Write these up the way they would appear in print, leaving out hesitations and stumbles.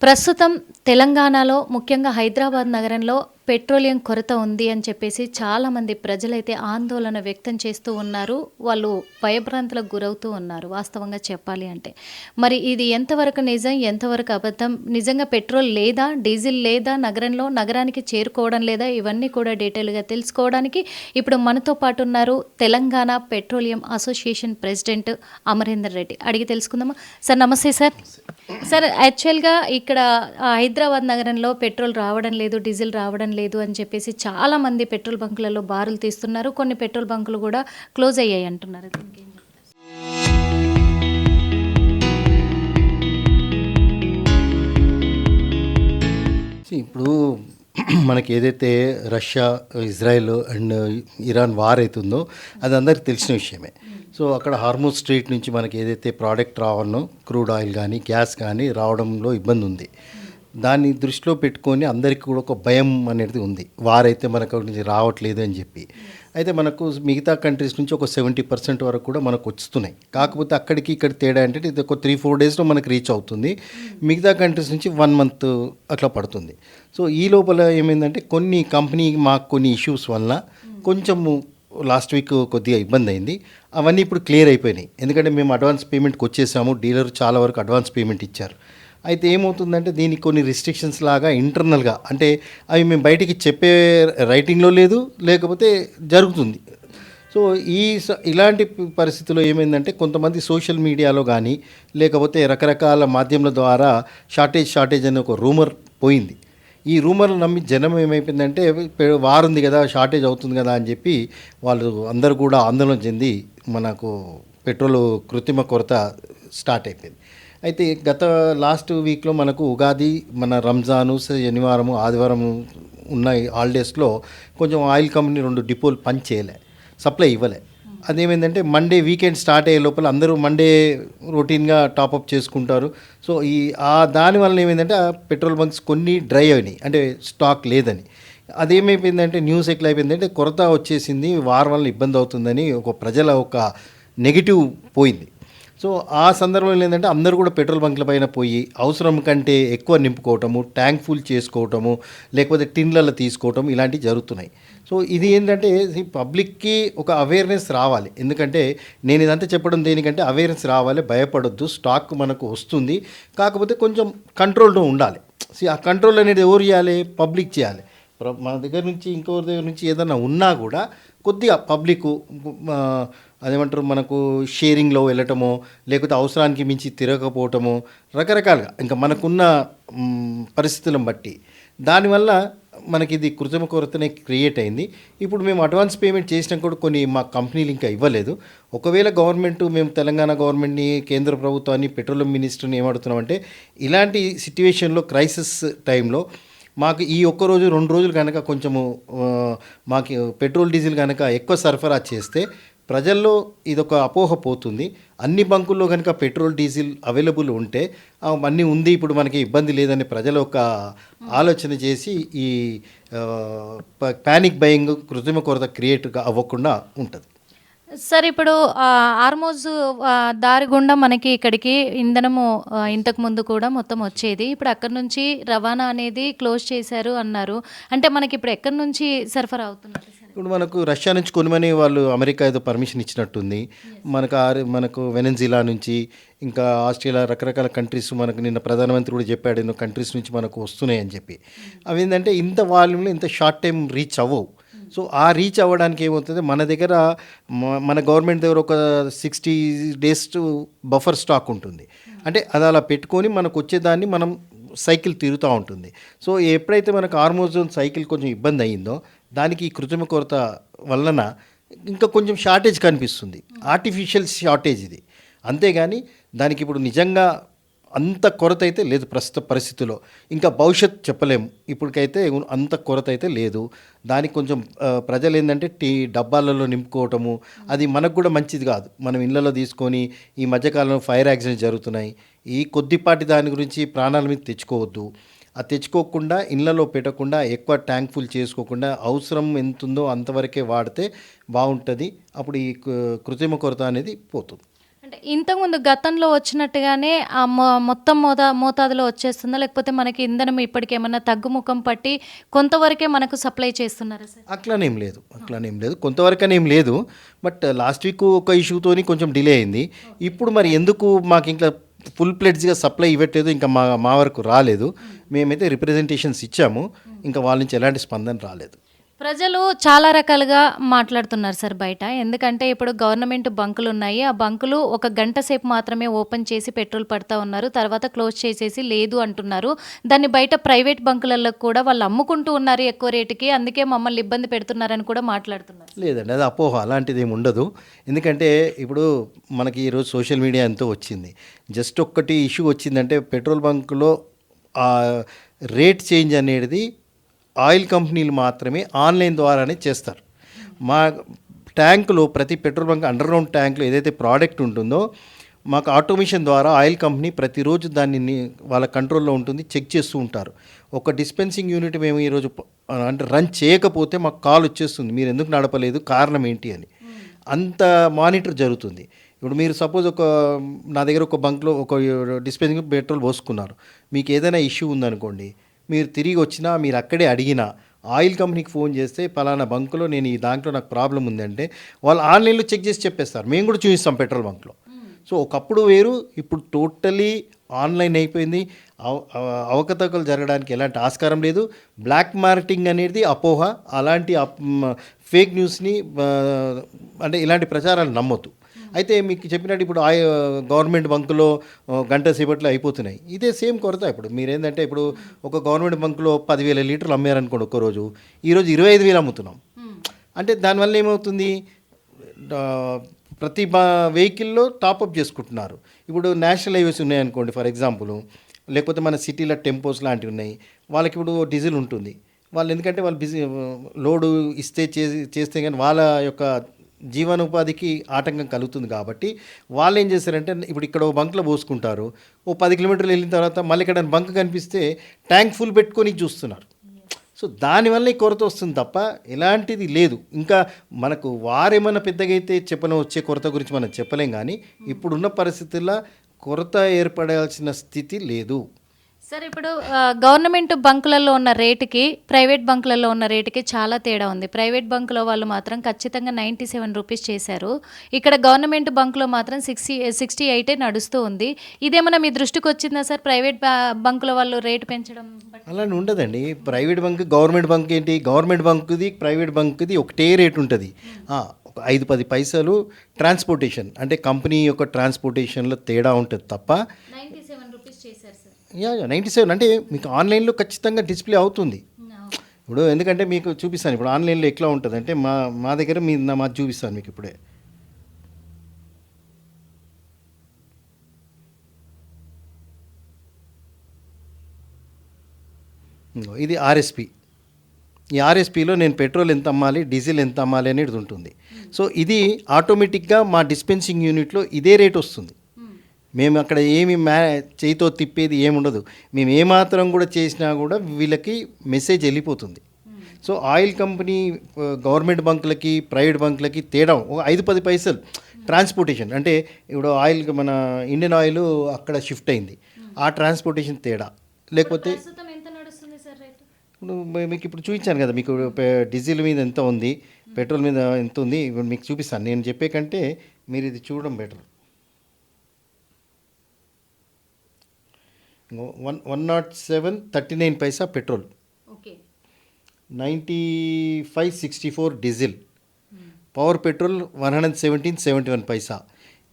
ప్రస్తుతం తెలంగాణలో ముఖ్యంగా హైదరాబాద్ నగరంలో పెట్రోలియం కొరత ఉంది అని చెప్పేసి చాలామంది ప్రజలైతే ఆందోళన వ్యక్తం చేస్తూ ఉన్నారు. వాళ్ళు భయభ్రాంతులకు గురవుతూ ఉన్నారు వాస్తవంగా చెప్పాలి అంటే. మరి ఇది ఎంతవరకు నిజం? ఎంతవరకు అబద్ధం? నిజంగా పెట్రోల్ లేదా? డీజిల్ లేదా నగరంలో? నగరానికి చేరుకోవడం లేదా? ఇవన్నీ కూడా డీటెయిల్‌గా తెలుసుకోవడానికి ఇప్పుడు మనతో పాటు ఉన్నారు Telangana petroleum association president Amarender Reddy. అడిగి తెలుసుకుందామా? సార్ నమస్తే సార్. సార్ యాక్చువల్‌గా ఇక్కడ హైదరాబాద్ నగరంలో పెట్రోల్ రావడం లేదు, డీజిల్ రావడం లేదు అని చెప్పేసి చాలామంది పెట్రోల్ బంకులలో బారులు తీస్తున్నారు. కొన్ని పెట్రోల్ బంకులు కూడా క్లోజ్ అయ్యాయి అంటున్నారు. దీనికేం చెప్తారు? ఇప్పుడు మనకి ఏదైతే Russia, Israel and Iran war అవుతుందో అది అందరికీ తెలిసిన విషయమే. సో అక్కడ హార్మోజ్ స్ట్రీట్ నుంచి మనకి ఏదైతే ప్రోడక్ట్ రావాలనో క్రూడ్ ఆయిల్ కానీ గ్యాస్ కానీ రావడంలో ఇబ్బంది ఉంది. దాన్ని దృష్టిలో పెట్టుకొని అందరికీ కూడా ఒక భయం అనేది ఉంది, వార్ అయితే మనకు నుంచి రావట్లేదు అని చెప్పి. అయితే మనకు మిగతా కంట్రీస్ నుంచి ఒక 70% వరకు కూడా మనకు వస్తున్నాయి. కాకపోతే అక్కడికి ఇక్కడ తేడా అంటే ఇది ఒక 3-4 డేస్లో మనకు రీచ్ అవుతుంది. మిగతా కంట్రీస్ నుంచి 1 మంత్ అట్లా పడుతుంది. సో ఈ లోపల ఏమైందంటే మాకు కొన్ని ఇష్యూస్ వలన కొంచెము లాస్ట్ వీక్ కొద్దిగా ఇబ్బంది అయింది. అవన్నీ ఇప్పుడు క్లియర్ అయిపోయినాయి. ఎందుకంటే మేము అడ్వాన్స్ పేమెంట్కి వచ్చేసాము. డీలర్ చాలా వరకు అడ్వాన్స్ పేమెంట్ ఇచ్చారు. అయితే ఏమవుతుందంటే దీనికి కొన్ని రిస్ట్రిక్షన్స్ లాగా ఇంటర్నల్గా, అంటే అవి మేము బయటికి చెప్పే రైటింగ్లో లేదు, లేకపోతే జరుగుతుంది. సో ఇలాంటి పరిస్థితుల్లో ఏమైందంటే కొంతమంది సోషల్ మీడియాలో కానీ లేకపోతే రకరకాల మాధ్యమాల ద్వారా షార్టేజ్ అనే ఒక రూమర్ పోయింది. ఈ రూమర్లు నమ్మి జనం ఏమైపోయిందంటే వార్ ఉంది కదా, షార్టేజ్ అవుతుంది కదా అని చెప్పి వాళ్ళు అందరూ కూడా ఆందోళన చెంది మనకు పెట్రోల్ కృత్రిమ కొరత స్టార్ట్ అయిపోయింది. అయితే గత లాస్ట్ వీక్లో మనకు ఉగాది, మన రంజాను, శనివారము, ఆదివారం ఉన్న హాలిడేస్లో కొంచెం ఆయిల్ కంపెనీ 2 డిపోలు పని చేయలే, సప్లై ఇవ్వలే. అదేమైందంటే మండే వీకెండ్ స్టార్ట్ అయ్యే లోపల అందరూ మండే రొటీన్గా టాపప్ చేసుకుంటారు. సో దానివల్ల ఏమైందంటే ఆ పెట్రోల్ బంక్స్ కొన్ని డ్రై అయినాయి, అంటే స్టాక్ లేదని. అదేమైపోయిందంటే న్యూస్ ఎట్లా అయిపోయిందంటే కొరత వచ్చేసింది, వార్ వల్ల ఇబ్బంది అవుతుందని ఒక ప్రజల ఒక నెగిటివ్ పోయింది. సో ఆ సందర్భంలో ఏంటంటే అందరూ కూడా పెట్రోల్ బంక్ల పైన పోయి అవసరం కంటే ఎక్కువ నింపుకోవటము, ట్యాంక్ ఫుల్ చేసుకోవటము, లేకపోతే టిన్లలో తీసుకోవటం ఇలాంటివి జరుగుతున్నాయి. సో ఇది ఏంటంటే పబ్లిక్కి ఒక అవేర్నెస్ రావాలి. ఎందుకంటే నేను ఇదంతా చెప్పడం దేనికంటే అవేర్నెస్ రావాలి, భయపడొద్దు, స్టాక్ మనకు వస్తుంది, కాకపోతే కొంచెం కంట్రోల్తో ఉండాలి. ఆ కంట్రోల్ అనేది ఎవరు చేయాలి? పబ్లిక్ చేయాలి. మన దగ్గర నుంచి ఇంకొకరి దగ్గర నుంచి ఏదైనా ఉన్నా కూడా కొద్దిగా పబ్లిక్ అదేమంటారు మనకు షేరింగ్లో వెళ్ళటమో, లేకపోతే అవసరానికి మించి తిరగకపోవటమో, రకరకాలుగా ఇంకా మనకున్న పరిస్థితులను బట్టి దానివల్ల మనకి ఇది కృత్రిమ కొరతనే క్రియేట్ అయింది. ఇప్పుడు మేము అడ్వాన్స్ పేమెంట్ చేసినా కూడా కొన్ని మా కంపెనీలు ఇంకా ఇవ్వలేదు. ఒకవేళ మేము తెలంగాణ గవర్నమెంట్ని, కేంద్ర ప్రభుత్వాన్ని, పెట్రోలియం మినిస్టర్ని ఏమడుతున్నామంటే ఇలాంటి సిట్యువేషన్లో క్రైసిస్ టైంలో మాకు ఈ ఒక్కరోజు 2 రోజులు కనుక కొంచెము మాకు పెట్రోల్ డీజిల్ కనుక ఎక్కువ సరఫరా చేస్తే ప్రజల్లో ఇదొక అపోహ పోతుంది. అన్ని బంకుల్లో కనుక పెట్రోల్ డీజిల్ అవైలబుల్ ఉంటే అన్నీ ఉంది, ఇప్పుడు మనకి ఇబ్బంది లేదని ప్రజలు ఒక ఆలోచన చేసి ఈ ప్యానిక్ బయింగ్, కృత్రిమ కొరత క్రియేట్ అవ్వకుండా ఉంటుంది. సార్ ఇప్పుడు హార్మోజ్ దారి గుండా మనకి ఇక్కడికి ఇంధనము ఇంతకుముందు కూడా మొత్తం వచ్చేది. ఇప్పుడు అక్కడి నుంచి రవాణా అనేది క్లోజ్ చేశారు అన్నారు. అంటే మనకి ఇప్పుడు ఎక్కడి నుంచి సరఫరా అవుతున్నారు? ఇప్పుడు మనకు రష్యా నుంచి కొనుమని వాళ్ళు అమెరికా ఏదో పర్మిషన్ ఇచ్చినట్టుంది. మనకు వెనెజులా నుంచి, ఇంకా ఆస్ట్రేలియా, రకరకాల కంట్రీస్, మనకు నిన్న ప్రధానమంత్రి కూడా చెప్పాడు ఎన్నో కంట్రీస్ నుంచి మనకు వస్తున్నాయి అని చెప్పి. అవి ఏంటంటే ఇంత వాల్యూమ్లో ఇంత షార్ట్ టైం రీచ్ అవ్వవు. సో ఆ రీచ్ అవ్వడానికి ఏమవుతుంది, మన దగ్గర మన గవర్నమెంట్ దగ్గర ఒక 60 days బఫర్ స్టాక్ ఉంటుంది. అంటే అది అలా పెట్టుకొని మనకు వచ్చేదాన్ని మనం సైకిల్ తిరుగుతూ ఉంటుంది. సో ఎప్పుడైతే మనకు హార్మోజ్ సైకిల్ కొంచెం ఇబ్బంది అయ్యిందో దానికి ఈ కృత్రిమ కొరత వలన ఇంకా కొంచెం షార్టేజ్ కనిపిస్తుంది. ఆర్టిఫిషియల్ షార్టేజ్ ఇది. అంతేగాని దానికి ఇప్పుడు నిజంగా అంత కొరత అయితే లేదు ప్రస్తుత పరిస్థితుల్లో. ఇంకా భవిష్యత్ చెప్పలేము. ఇప్పటికైతే అంత కొరత అయితే లేదు. దానికి కొంచెం ప్రజలు ఏంటంటే డబ్బాలలో నింపుకోవటము అది మనకు కూడా మంచిది కాదు. మనం ఇళ్లలో తీసుకొని ఈ మధ్యకాలంలో ఫైర్ యాక్సిడెంట్స్ జరుగుతున్నాయి. ఈ కొద్దిపాటి దాని గురించి ప్రాణాల మీద తెచ్చుకోవద్దు. అది తెచ్చుకోకుండా ఇళ్లలో పెట్టకుండా ఎక్కువ ట్యాంక్ ఫుల్ చేసుకోకుండా అవసరం ఎంత ఉందో అంతవరకే వాడితే బాగుంటుంది. అప్పుడు ఈ కృత్రిమ కొరత అనేది పోతుంది. అంటే ఇంతకుముందు గతంలో వచ్చినట్టుగానే ఆ మొత్తం మోతాదులో వచ్చేస్తుందా? లేకపోతే మనకి ఇంధనం ఇప్పటికేమన్నా తగ్గుముఖం పట్టి కొంతవరకే మనకు సప్లై చేస్తున్నారా సార్? అట్లానేం లేదు కొంతవరకనేం లేదు. బట్ లాస్ట్ వీక్ ఒక ఇష్యూతోని కొంచెం డిలే అయింది. ఇప్పుడు మరి ఎందుకు మాకు ఇంకా ఫుల్ ప్లేట్స్గా సప్లై ఇవ్వట్లేదు, ఇంకా మా వరకు రాలేదు. మేమైతే రిప్రజెంటేషన్స్ ఇచ్చాము, ఇంకా వాళ్ళ నుంచి ఎలాంటి స్పందన రాలేదు. ప్రజలు చాలా రకాలుగా మాట్లాడుతున్నారు సార్ బయట. ఎందుకంటే ఇప్పుడు గవర్నమెంట్ బంకులు ఉన్నాయి. ఆ బంకులు ఒక గంట సేపు మాత్రమే ఓపెన్ చేసి పెట్రోల్ పడతా ఉన్నారు. తర్వాత క్లోజ్ చేసేసి లేదు అంటున్నారు. దాన్ని బయట ప్రైవేట్ బంకులలో కూడా వాళ్ళు అమ్ముకుంటూ ఉన్నారు ఎక్కువ రేటుకి. అందుకే మమ్మల్ని ఇబ్బంది పెడుతున్నారని కూడా మాట్లాడుతున్నారు. లేదండి, అది అపోహ, అలాంటిది ఏమి ఉండదు. ఎందుకంటే ఇప్పుడు మనకి ఈరోజు సోషల్ మీడియా ఎంతో వచ్చింది. జస్ట్ ఒక్కటి ఇష్యూ వచ్చిందంటే పెట్రోల్ బంకులో ఆ రేట్ చేంజ్ అనేది ఆయిల్ కంపెనీలు మాత్రమే ఆన్లైన్ ద్వారానే చేస్తారు. మా ట్యాంకులో ప్రతి పెట్రోల్ బంక్ అండర్ గ్రౌండ్ ట్యాంకులో ఏదైతే ప్రోడక్ట్ ఉంటుందో మాకు ఆటోమేషన్ ద్వారా ఆయిల్ కంపెనీ ప్రతిరోజు దాన్ని వాళ్ళ కంట్రోల్లో ఉంటుంది, చెక్ చేస్తూ ఉంటారు. ఒక డిస్పెన్సింగ్ యూనిట్ మేము ఈరోజు అంటే రన్ చేయకపోతే మాకు కాల్ వచ్చేస్తుంది, మీరు ఎందుకు నడపలేదు, కారణం ఏంటి అని. అంత మానిటర్ జరుగుతుంది. ఇప్పుడు మీరు సపోజ్ నా దగ్గర ఒక బంక్లో ఒక డిస్పెన్సింగ్ పెట్రోల్ పోసుకున్నారు, మీకు ఏదైనా ఇష్యూ ఉందనుకోండి, మీరు తిరిగి వచ్చినా మీరు అక్కడే అడిగినా ఆయిల్ కంపెనీకి ఫోన్ చేస్తే పలానా బంకులో నేను ఈ దాంట్లో నాకు ప్రాబ్లం ఉందంటే వాళ్ళు ఆన్లైన్లో చెక్ చేసి చెప్పేస్తారు. మేము కూడా చూపిస్తాం పెట్రోల్ బంక్లో. సో ఒకప్పుడు వేరు, ఇప్పుడు టోటలీ ఆన్లైన్ అయిపోయింది. అవకతవకలు జరగడానికి ఎలాంటి ఆస్కారం లేదు. బ్లాక్ మార్కెటింగ్ అనేది అపోహ. అలాంటి ఫేక్ న్యూస్ని అంటే ఇలాంటి ప్రచారాలు నమ్మొద్దు. అయితే మీకు చెప్పినట్టు ఇప్పుడు గవర్నమెంట్ బంకులో గంట సేపట్లో అయిపోతున్నాయి. ఇదే సేమ్ కొరత. ఇప్పుడు మీరేంటంటే ఇప్పుడు ఒక గవర్నమెంట్ బంకులో 10,000 లీటర్లు అమ్మారనుకోండి ఒక్కరోజు, ఈరోజు 25,000 అమ్ముతున్నాం. అంటే దానివల్ల ఏమవుతుంది, ప్రతి వెహికల్లో టాప్అప్ చేసుకుంటున్నారు. ఇప్పుడు నేషనల్ హైవేస్ ఉన్నాయనుకోండి ఫర్ ఎగ్జాంపుల్, లేకపోతే మన సిటీలో టెంపోస్ లాంటివి ఉన్నాయి, వాళ్ళకి ఇప్పుడు డీజిల్ ఉంటుంది. వాళ్ళు ఎందుకంటే వాళ్ళు బిజీ లోడు ఇస్తే చేస్తే కానీ వాళ్ళ యొక్క జీవనోపాధికి ఆటంకం కలుగుతుంది. కాబట్టి వాళ్ళు ఏం చేస్తారంటే ఇప్పుడు ఇక్కడ ఓ బంక్లో పోసుకుంటారు, ఓ 10 కిలోమీటర్లు వెళ్ళిన తర్వాత మళ్ళీ ఇక్కడ బంక్ కనిపిస్తే ట్యాంక్ ఫుల్ పెట్టుకొని చూస్తున్నారు. సో దానివల్ల ఈ కొరత వస్తుంది తప్ప ఎలాంటిది లేదు. ఇంకా మనకు వారేమన్నా పెద్దగా అయితే వచ్చే కొరత గురించి మనం చెప్పలేం, కానీ ఇప్పుడున్న పరిస్థితుల్లో కొరత ఏర్పడాల్సిన స్థితి లేదు. సార్ ఇప్పుడు గవర్నమెంట్ బంకులలో ఉన్న రేటుకి ప్రైవేట్ బంకులలో ఉన్న రేటుకి చాలా తేడా ఉంది. ప్రైవేట్ బంకులో వాళ్ళు మాత్రం ఖచ్చితంగా 97 రూపీస్ చేశారు. ఇక్కడ గవర్నమెంట్ బంకులో మాత్రం 68 నడుస్తూ ఉంది. ఇదేమన్నా మీ దృష్టికి వచ్చిందా సార్? ప్రైవేట్ బంకుల వాళ్ళు రేటు పెంచడం అలానే ఉండదండి. ప్రైవేట్ బంక్ గవర్నమెంట్ బంక్ ఏంటి, గవర్నమెంట్ బంక్ది ప్రైవేట్ బంక్ది ఒకటే రేటు ఉంటుంది. ఒక 5-10 పైసలు ట్రాన్స్పోర్టేషన్ అంటే కంపెనీ యొక్క ట్రాన్స్పోర్టేషన్లో తేడా ఉంటుంది తప్ప 97 రూపీస్ చేశారు సార్. 97 అంటే మీకు ఆన్లైన్లో ఖచ్చితంగా డిస్ప్లే అవుతుంది. ఇప్పుడు ఎందుకంటే మీకు చూపిస్తాను, ఇప్పుడు ఆన్లైన్లో ఎట్లా ఉంటుంది అంటే మా దగ్గర మాది చూపిస్తాను మీకు ఇప్పుడే. ఇది ఆర్ఎస్పి. ఈ ఆర్ఎస్పిలో నేను పెట్రోల్ ఎంత అమ్మాలి, డీజిల్ ఎంత అమ్మాలి అనేది ఉంటుంది. సో ఇది ఆటోమేటిక్గా మా డిస్పెన్సింగ్ యూనిట్లో ఇదే రేట్ వస్తుంది. మేము అక్కడ ఏమి చేయితో తిప్పేది ఏముండదు. మేము ఏమాత్రం కూడా చేసినా కూడా వీళ్ళకి మెసేజ్ వెళ్ళిపోతుంది. సో ఆయిల్ కంపెనీ గవర్నమెంట్ బంకులకి ప్రైవేట్ బంకులకి తేడా 5-10 పైసలు ట్రాన్స్పోర్టేషన్. అంటే ఇప్పుడు ఆయిల్ మన ఇండియన్ ఆయిల్ అక్కడ షిఫ్ట్ అయింది, ఆ ట్రాన్స్పోర్టేషన్ తేడా. లేకపోతే మీకు ఇప్పుడు చూపించాను కదా, మీకు డీజిల్ మీద ఎంత ఉంది, పెట్రోల్ మీద ఎంత ఉంది, ఇప్పుడు మీకు చూపిస్తాను. నేను చెప్పే కంటే మీరు ఇది చూడడం బెటర్. 107.39 పైసా పెట్రోల్, 95.64 డీజిల్, పవర్ పెట్రోల్ 117.71 పైసా.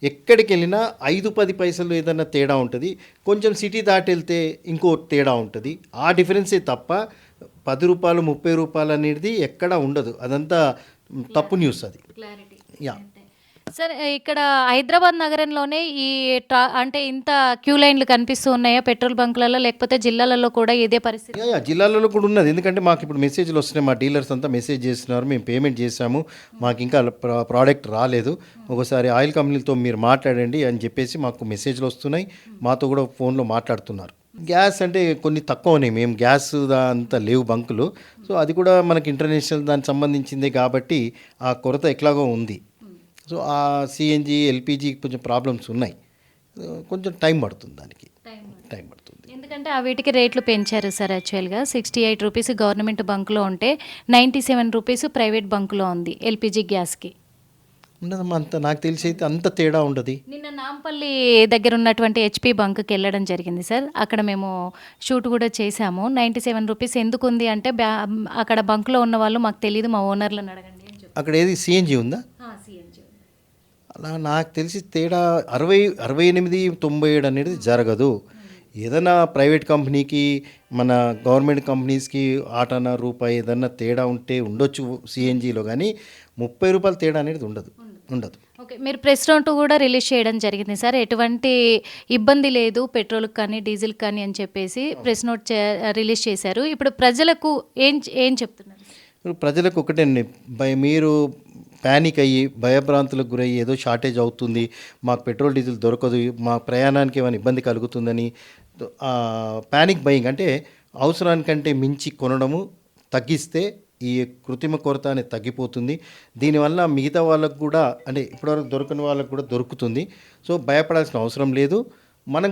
ఎక్కడికి వెళ్ళినా 5-10 పైసలు ఏదైనా తేడా ఉంటుంది. కొంచెం సిటీ దాటి వెళ్తే ఇంకో తేడా ఉంటుంది. ఆ డిఫరెన్సే తప్ప 10 రూపాయలు 30 రూపాయలు అనేది ఎక్కడ ఉండదు. అదంతా తప్పు న్యూస్ అది. యా సార్, ఇక్కడ హైదరాబాద్ నగరంలోనే ఈ అంటే ఇంత క్యూ లైన్లు కనిపిస్తూ ఉన్నాయా పెట్రోల్ బంకులలో, లేకపోతే జిల్లాలలో కూడా ఇదే పరిస్థితి? జిల్లాలలో కూడా ఉన్నది. ఎందుకంటే మాకు ఇప్పుడు మెసేజ్లు వస్తున్నాయి, మా డీలర్స్ అంతా మెసేజ్ చేస్తున్నారు, మేము పేమెంట్ చేసాము, మాకు ఇంకా ప్రోడక్ట్ రాలేదు, ఒకసారి ఆయిల్ కంపెనీలతో మీరు మాట్లాడండి అని చెప్పేసి మాకు మెసేజ్లు వస్తున్నాయి. మాతో కూడా ఫోన్లో మాట్లాడుతున్నారు. గ్యాస్ అంటే కొన్ని తక్కువ ఉన్నాయి, మేము గ్యాస్ అంత లేవు బంకులు. సో అది కూడా మనకి ఇంటర్నేషనల్ దానికి సంబంధించిందే కాబట్టి ఆ కొరత ఎట్లాగో ఉంది. సో ఆ సిఎన్జి ఎల్పిజి కొంచెం ప్రాబ్లమ్స్ ఉన్నాయి. కొంచెం టైం పడుతుంది దానికి, టైం పడుతుంది. ఎందుకంటే ఆ వీటికి రేట్లు పెంచారు సార్. యాక్చువల్గా 68 రూపీస్ గవర్నమెంట్ బంకులో ఉంటే 97 రూపీస్ ప్రైవేట్ బంకులో ఉంది ఎల్పిజి గ్యాస్కి. ఉండదమ్మా, అంత నాకు తెలిసి అయితే అంత తేడా ఉండదు. నిన్న నాంపల్లి దగ్గర ఉన్నటువంటి హెచ్పి బంక్కి వెళ్ళడం జరిగింది సార్. అక్కడ మేము షూట్ కూడా చేశాము. 97 రూపీస్ ఎందుకు ఉంది అంటే అక్కడ బంక్లో ఉన్న వాళ్ళు మాకు తెలియదు, మా ఓనర్లను అడగండి అని చెప్పి. అక్కడ ఏది సిఎన్జి ఉందా? సిఎన్జి ఉంది. అలా నాకు తెలిసి తేడా 68, 97 అనేది జరగదు. ఏదైనా ప్రైవేట్ కంపెనీకి మన గవర్నమెంట్ కంపెనీస్కి ఆటన రూపాయి ఏదన్నా తేడా ఉంటే ఉండొచ్చు సిఎన్జిలో, కానీ 30 రూపాయల తేడా అనేది ఉండదు. ఓకే, మీరు ప్రెస్ నోట్ కూడా రిలీజ్ చేయడం జరిగింది సార్. ఎటువంటి ఇబ్బంది లేదు పెట్రోల్కి కానీ డీజిల్కి కానీ అని చెప్పేసి ప్రెస్ నోట్ రిలీజ్ చేశారు. ఇప్పుడు ప్రజలకు ఏం చెప్తున్నారు? ఇప్పుడు ప్రజలకు ఒకటే, మీరు ప్యానిక్ అయ్యి భయభ్రాంతులకు గురయ్యి ఏదో షార్టేజ్ అవుతుంది, మాకు పెట్రోల్ డీజిల్ దొరకదు, మా ప్రయాణానికి ఏమైనా ఇబ్బంది కలుగుతుందని ప్యానిక్ బయింగ్ అంటే అవసరానికంటే మించి కొనడము తగ్గిస్తే ఈ కృత్రిమ కొరత అనేది తగ్గిపోతుంది. దీనివల్ల మిగతా వాళ్ళకు కూడా, అంటే ఇప్పటివరకు దొరకని వాళ్ళకు కూడా దొరుకుతుంది. సో భయపడాల్సిన అవసరం లేదు. మనం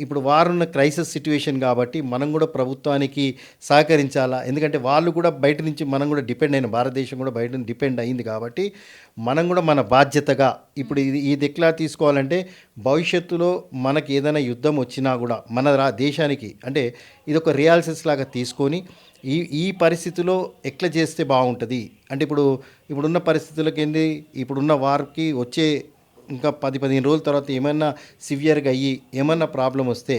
ఇప్పుడు వారున్న క్రైసిస్ సిచ్యువేషన్ కాబట్టి మనం కూడా ప్రభుత్వానికి సహకరించాలా. ఎందుకంటే వాళ్ళు కూడా బయట నుంచి, మనం కూడా డిపెండ్ అయిన, భారతదేశం కూడా బయట నుంచి డిపెండ్ అయింది కాబట్టి మనం కూడా మన బాధ్యతగా ఇప్పుడు ఇది ఎట్లా తీసుకోవాలంటే, భవిష్యత్తులో మనకి ఏదైనా యుద్ధం వచ్చినా కూడా మన దేశానికి అంటే ఇది ఒక రియాలిసిస్ లాగా తీసుకొని ఈ పరిస్థితిలో ఎట్లా చేస్తే బాగుంటుంది అంటే, ఇప్పుడున్న పరిస్థితులకి ఏంది, ఇప్పుడున్న వారికి వచ్చే ఇంకా 10-15 రోజుల తర్వాత ఏమైనా సివియర్గా అయ్యి ఏమన్నా ప్రాబ్లం వస్తే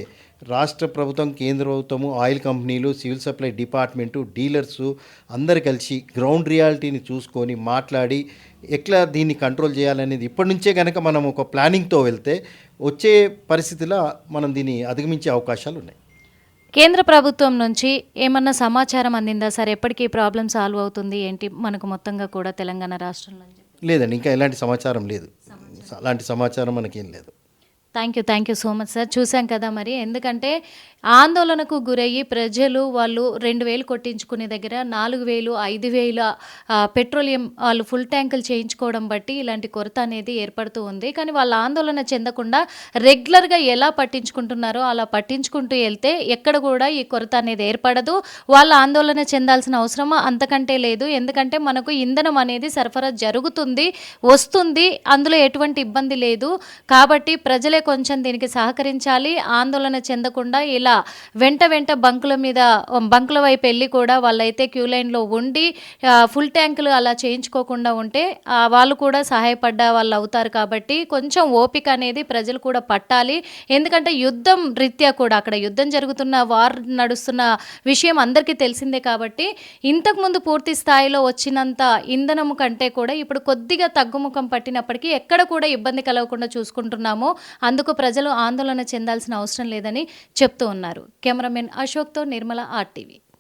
రాష్ట్ర ప్రభుత్వం, కేంద్ర ప్రభుత్వము, ఆయిల్ కంపెనీలు, సివిల్ సప్లై డిపార్ట్మెంటు, డీలర్సు అందరు కలిసి గ్రౌండ్ రియాలిటీని చూసుకొని మాట్లాడి ఎట్లా దీన్ని కంట్రోల్ చేయాలనేది ఇప్పటి నుంచే కనుక మనం ఒక ప్లానింగ్తో వెళ్తే వచ్చే పరిస్థితిలో మనం దీన్ని అధిగమించే అవకాశాలు ఉన్నాయి. కేంద్ర ప్రభుత్వం నుంచి ఏమన్నా సమాచారం అందిందా సార్? ఎప్పటికీ ప్రాబ్లం సాల్వ్ అవుతుంది ఏంటి మనకు మొత్తంగా కూడా తెలంగాణ రాష్ట్రంలో? లేదండి, ఇంకా ఎలాంటి సమాచారం లేదు. అలాంటి సమాచారం మనకేం లేదు. Thank you so much sir. చూసాం కదా మరి, ఎందుకంటే ఆందోళనకు గురయ్యి ప్రజలు వాళ్ళు 2000 కొట్టించుకునే దగ్గర 4000, 5000 పెట్రోలియం వాళ్ళు ఫుల్ ట్యాంకులు చేయించుకోవడం బట్టి ఇలాంటి కొరత అనేది ఏర్పడుతూ ఉంది. కానీ వాళ్ళ ఆందోళన చెందకుండా రెగ్యులర్గా ఎలా పట్టించుకుంటున్నారో అలా పట్టించుకుంటూ వెళ్తే ఎక్కడ కూడా ఈ కొరత అనేది ఏర్పడదు. వాళ్ళ ఆందోళన చెందాల్సిన అవసరం అంతకంటే లేదు. ఎందుకంటే మనకు ఇంధనం అనేది సరఫరా జరుగుతుంది, వస్తుంది, అందులో ఎటువంటి ఇబ్బంది లేదు. కాబట్టి ప్రజలే కొంచెం దీనికి సహకరించాలి. ఆందోళన చెందకుండా ఇలా వెంట బంకుల వైపు వెళ్ళి కూడా వాళ్ళైతే క్యూ లైన్లో ఉండి ఫుల్ ట్యాంకులు అలా చేయించుకోకుండా ఉంటే వాళ్ళు కూడా సహాయపడ్డ వాళ్ళు అవుతారు. కాబట్టి కొంచెం ఓపిక అనేది ప్రజలు కూడా పట్టాలి. ఎందుకంటే యుద్ధం రీత్యా కూడా అక్కడ యుద్ధం జరుగుతున్న, వార్ నడుస్తున్న విషయం అందరికీ తెలిసిందే. కాబట్టి ఇంతకుముందు పూర్తి స్థాయిలో వచ్చినంత ఇంధనం కంటే కూడా ఇప్పుడు కొద్దిగా తగ్గుముఖం పట్టినప్పటికీ ఎక్కడ కూడా ఇబ్బంది కలగకుండా చూసుకుంటున్నాము. అందుకు ప్రజలు ఆందోళన చెందాల్సిన అవసరం లేదని చెప్తూ ఉన్నారు. కెమెరామెన్ అశోక్తో నిర్మల, RTV.